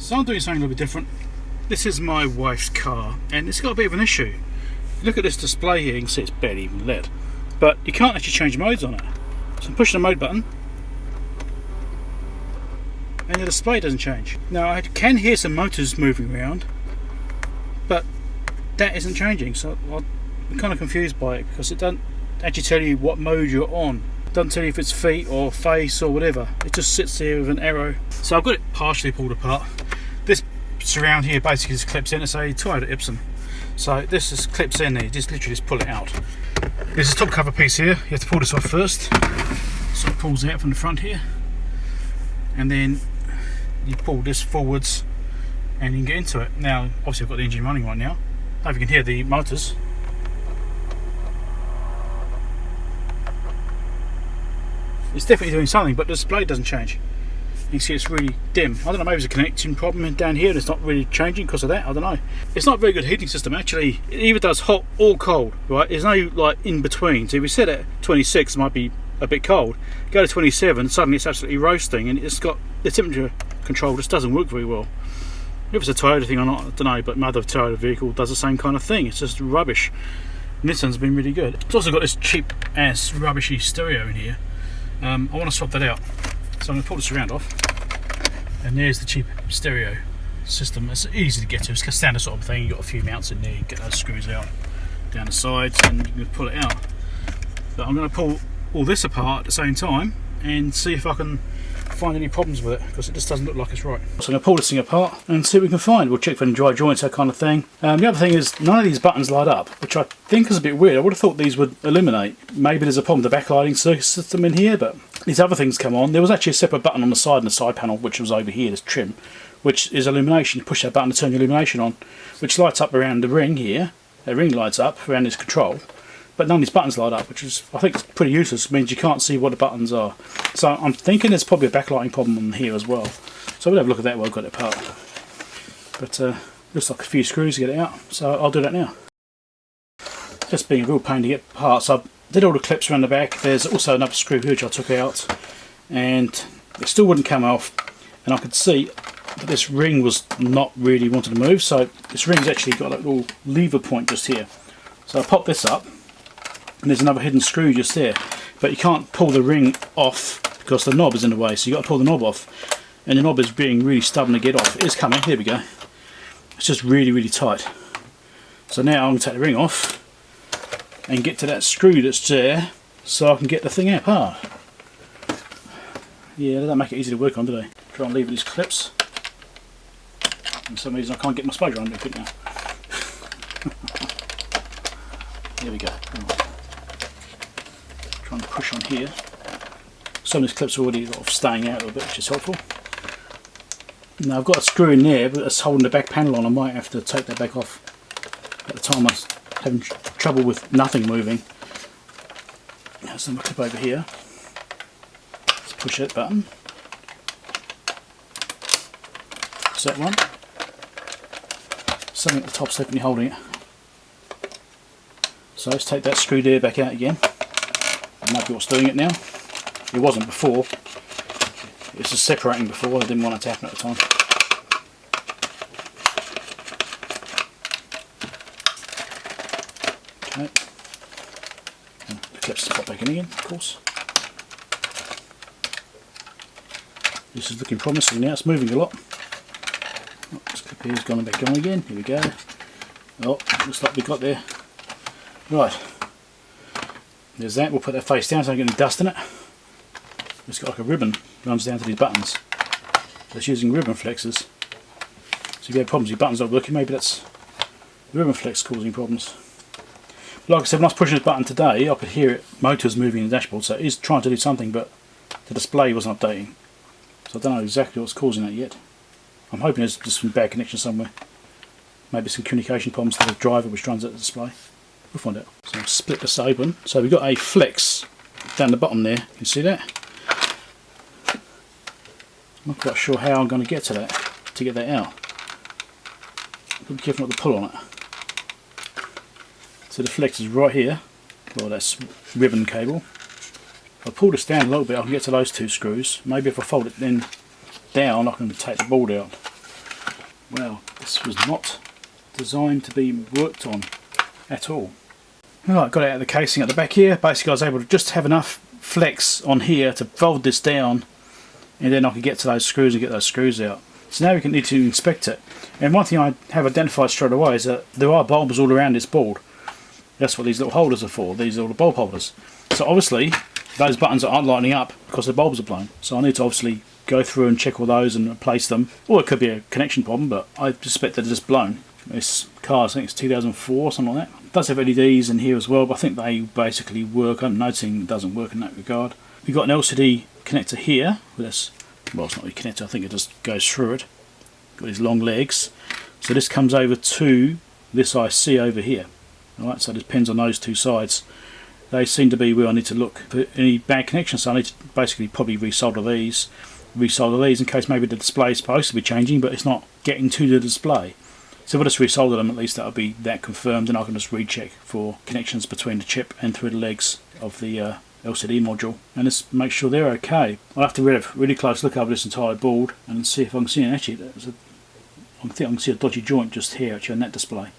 So I'm doing something a little bit different. This is my wife's car and it's got a bit of an issue. Look at this display here, you can see it's barely even lit. But you can't actually change modes on it. So I'm pushing the mode button and the display doesn't change. Now I can hear some motors moving around, but that isn't changing, so I'm kind of confused by it because it doesn't actually tell you what mode you're on. It doesn't tell you if it's feet or face or whatever. It just sits there with an arrow. So I've got it partially pulled apart. This surround here basically just clips in. It's a Toyota Ipsum. So this just clips in there, you just literally just pull it out. There's a top cover piece here, you have to pull this off first. So it pulls out from the front here. And then you pull this forwards and you can get into it. Now obviously I've got the engine running right now. I don't know if you can hear the motors. It's definitely doing something, but the display doesn't change. You can see it's really dim. I don't know, maybe there's a connection problem down here and it's not really changing because of that. I don't know. It's not a very good heating system actually. It either does hot or cold, right? There's no like in between. So if you set it at 26, it might be a bit cold. Go to 27, suddenly it's absolutely roasting, and it's got the temperature control just doesn't work very well. If it's a Toyota thing or not, I don't know, but my other Toyota vehicle does the same kind of thing. It's just rubbish. And this one's been really good. It's also got this cheap ass rubbishy stereo in here. I want to swap that out. So I'm going to pull the surround off. And there's the cheap stereo system. It's easy to get to. It's a standard sort of thing. You've got a few mounts in there. You get those screws out down the sides and you can pull it out. But I'm going to pull all this apart at the same time and see if I can find any problems with it, because it just doesn't look like it's right. So I'm going to pull this thing apart and see what we can find. We'll check for any dry joints, that kind of thing. The other thing is none of these buttons light up, which I think is a bit weird. I would have thought these would illuminate. Maybe there's a problem with the backlighting system in here, but these other things come on. There was actually a separate button on the side, in the side panel, which was over here, this trim, which is illumination. You push that button to turn the illumination on, which lights up around the ring here. The ring lights up around this control. But none of these buttons light up, which is, I think, is pretty useless. It means you can't see what the buttons are. So I'm thinking there's probably a backlighting problem on here as well. So we'll have a look at that while I've got it apart. But looks like a few screws to get it out, so I'll do that now. Just being a real pain to get apart. So I did all the clips around the back. There's also another screw here which I took out, and it still wouldn't come off. And I could see that this ring was not really wanting to move. So this ring's actually got a little lever point just here. So I pop this up. And there's another hidden screw just there, but you can't pull the ring off because the knob is in the way, so you've got to pull the knob off, and the knob is being really stubborn to get off. It is coming, there we go. It's just really, really tight. So now I'm going to take the ring off and get to that screw that's there so I can get the thing out apart. Yeah, they don't make it easy to work on, do they? Try and leave these clips. For some reason I can't get my spider under it now. There we go. Trying to push on here. Some of these clips are already sort of staying out a little bit, which is helpful. Now I've got a screw in there, but it's holding the back panel on. I might have to take that back off. At the time I was having trouble with nothing moving. There's another clip over here. Let's push that button. Is that one? Something at the top's definitely holding it. So let's take that screw there back out again. That might be what's doing it now. It wasn't before. It was just separating before. I didn't want it to happen at the time. Okay. And the clips pop back in again, of course. This is looking promising now. It's moving a lot. Oh, this clip here's gone back on again. Here we go. Oh, looks like we got there. Right, there's that. We'll put that face down so I don't get any dust in it. It's got like a ribbon runs down to these buttons. So it's using ribbon flexes. So if you have problems with your buttons not working, maybe that's the ribbon flex causing problems. But like I said, when I was pushing this button today, I could hear it, motors moving in the dashboard, so it is trying to do something, but the display wasn't updating. So I don't know exactly what's causing that yet. I'm hoping there's just some bad connection somewhere. Maybe some communication problems to the driver which runs at the display. We'll find out. So I'll split this open. So we've got a flex down the bottom there. You can see that? I'm not quite sure how I'm going to get to that out. Be careful not to pull on it. So the flex is right here. Well, that's ribbon cable. If I pull this down a little bit, I can get to those two screws. Maybe if I fold it then down, I can take the board out. Well, this was not designed to be worked on at all. Right, got it out of the casing at the back here. Basically I was able to just have enough flex on here to fold this down, and then I could get to those screws and get those screws out. So now we can need to inspect it. And one thing I have identified straight away is that there are bulbs all around this board. That's what these little holders are for. These are all the bulb holders. So obviously those buttons aren't lighting up because the bulbs are blown. So I need to obviously go through and check all those and replace them. Or it could be a connection problem, but I suspect that they're just blown. This car, I think it's 2004, something like that. It does have LEDs in here as well, but I think they basically work. I'm noticing it doesn't work in that regard. We've got an LCD connector here. Well, it's not really connector, I think it just goes through it. Got these long legs. So this comes over to this IC over here. Alright, so it depends on those two sides. They seem to be where I need to look for any bad connections, so I need to basically probably resolder these in case maybe the display is supposed to be changing but it's not getting to the display. So if I just resolder them, at least that'll be that confirmed, and I can just recheck for connections between the chip and through the legs of the LCD module, and just make sure they're okay. I'll have to have a really close look over this entire board and see if I can see it. Actually, I think I can see a dodgy joint just here actually on that display.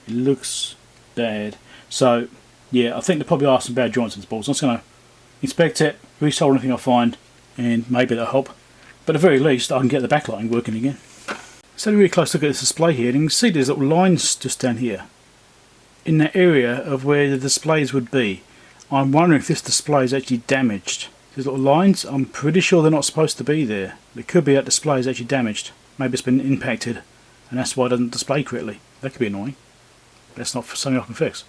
It looks bad. So yeah, I think there probably are some bad joints in this board. So I'm just going to inspect it, resolder anything I find, and maybe that'll help. But at the very least I can get the backlighting working again. So a really close look at this display here, and you can see there's little lines just down here in that area of where the displays would be. I'm wondering if this display is actually damaged. These little lines, I'm pretty sure they're not supposed to be there. It could be that display is actually damaged. Maybe it's been impacted and that's why it doesn't display correctly. That could be annoying. That's not something I can fix.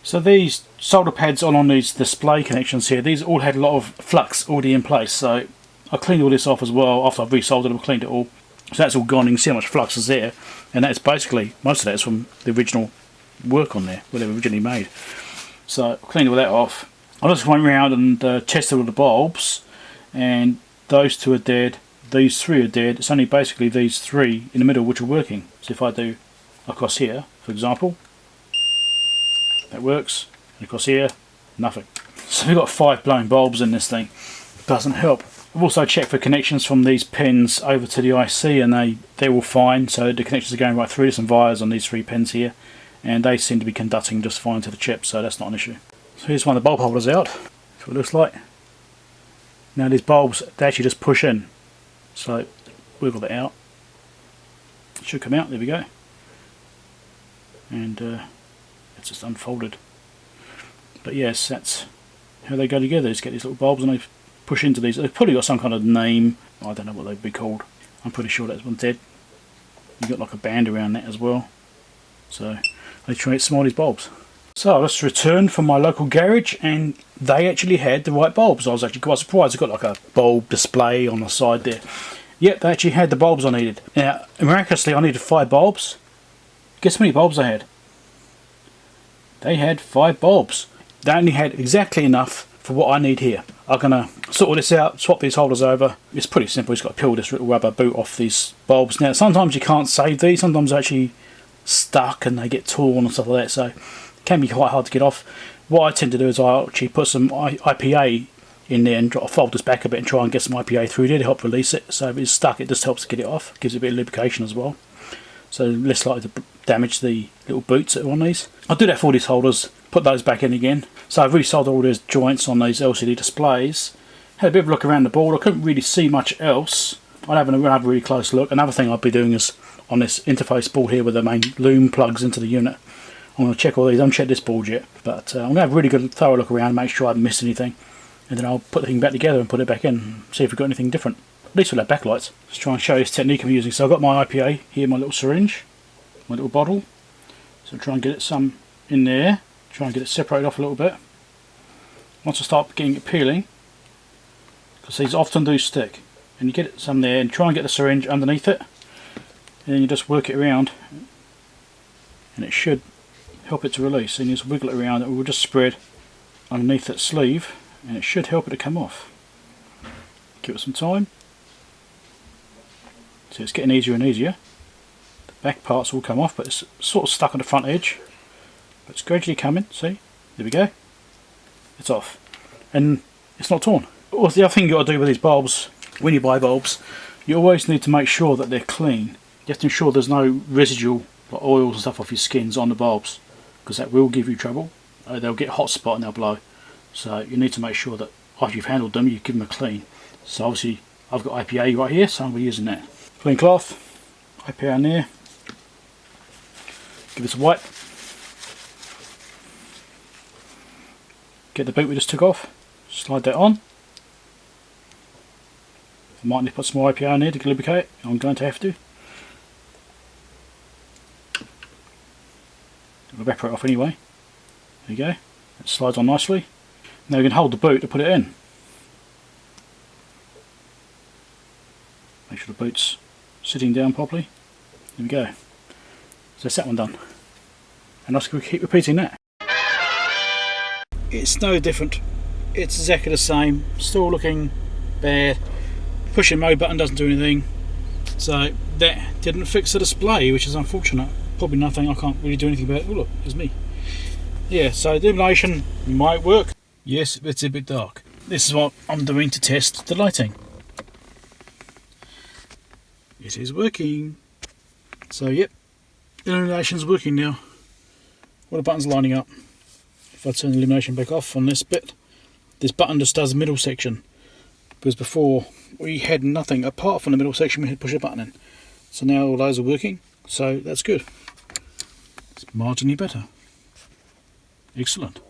So these solder pads on these display connections here, these all had a lot of flux already in place. So I cleaned all this off as well after I've resoldered them, cleaned it all. So that's all gone. You can see how much flux is there, and that's basically, most of that is from the original work on there, what they were originally made. So I cleaned all that off. I just went around and tested all the bulbs, and those two are dead, these three are dead. It's only basically these three in the middle which are working. So if I do across here, for example, that works, and across here, nothing. So we've got 5 blown bulbs in this thing. Doesn't help. I've also checked for connections from these pins over to the IC, and they're all fine, so the connections are going right through. There's some wires on these 3 pins here, and they seem to be conducting just fine to the chip, so that's not an issue. So here's one of the bulb holders out. That's what it looks like. Now these bulbs, they actually just push in, so wiggle that out. It should come out, there we go. And it's just unfolded. But yes, that's how they go together. Just get these little bulbs and they push into these. They've probably got some kind of name. I don't know what they'd be called. I'm pretty sure that one's dead. You've got like a band around that as well. So they try to small these bulbs. So I just returned from my local garage, and they actually had the right bulbs. I was actually quite surprised. They've got like a bulb display on the side there. Yep, they actually had the bulbs I needed. Now, miraculously, I needed 5 bulbs. Guess how many bulbs I had? They had 5 bulbs. They only had exactly enough for what I need here. I'm going to sort all this out, swap these holders over. It's pretty simple. You've got to peel this little rubber boot off these bulbs. Now, sometimes you can't save these. Sometimes they're actually stuck and they get torn and stuff like that. So it can be quite hard to get off. What I tend to do is I actually put some IPA in there and fold this back a bit and try and get some IPA through there to help release it. So if it's stuck, it just helps to get it off. Gives it a bit of lubrication as well. So less likely to damage the little boots that are on these. I'll do that for all these holders, put those back in again. So I've resoldered all those joints on these LCD displays. Had a bit of a look around the board. I couldn't really see much else. I'll have a really close look. Another thing I'll be doing is on this interface board here with the main loom plugs into the unit. I'm going to check all these. I haven't checked this board yet, but I'm going to have a really good thorough look around, make sure I haven't missed anything, and then I'll put the thing back together and put it back in, see if we've got anything different. At least we'll have backlights. Just try and show you this technique I'm using. So I've got my IPA here, my little syringe, my little bottle. So try and get it some in there. Try and get it separated off a little bit. Once I start getting it peeling, because these often do stick, and you get it some there, and try and get the syringe underneath it, and then you just work it around, and it should help it to release. And you just wiggle it around, it will just spread underneath that sleeve, and it should help it to come off. Give it some time. So it's getting easier and easier. The back parts will come off, but it's sort of stuck on the front edge. But it's gradually coming, see? There we go. It's off. And it's not torn. Also, the other thing you've got to do with these bulbs, when you buy bulbs, you always need to make sure that they're clean. You have to ensure there's no residual like oils and stuff off your skins on the bulbs, because that will give you trouble. They'll get a hot spot and they'll blow. So you need to make sure that after you've handled them, you give them a clean. So obviously I've got IPA right here, so I'm going to be using that. Clean cloth, IPA in there. Give it a wipe. Get the boot we just took off, slide that on. I might need to put some more IPA in there to lubricate it. I'm going to have to. It'll evaporate off anyway. There you go. It slides on nicely. Now you can hold the boot to put it in. Make sure the boot's sitting down properly. There we go. So that's that one done. And I'll just keep repeating that. It's no different. It's exactly the same. Still looking bad. Pushing mode button doesn't do anything. So that didn't fix the display, which is unfortunate. Probably nothing. I can't really do anything about it. Oh look, there's me. Yeah, so the illumination might work. Yes, it's a bit dark. This is what I'm doing to test the lighting. It is working. So yep, illumination's working now. All the buttons lining up. If I turn the illumination back off on this bit, this button just does the middle section. Because before we had nothing apart from the middle section, we had to push a button in. So now all those are working, so that's good. It's marginally better. Excellent.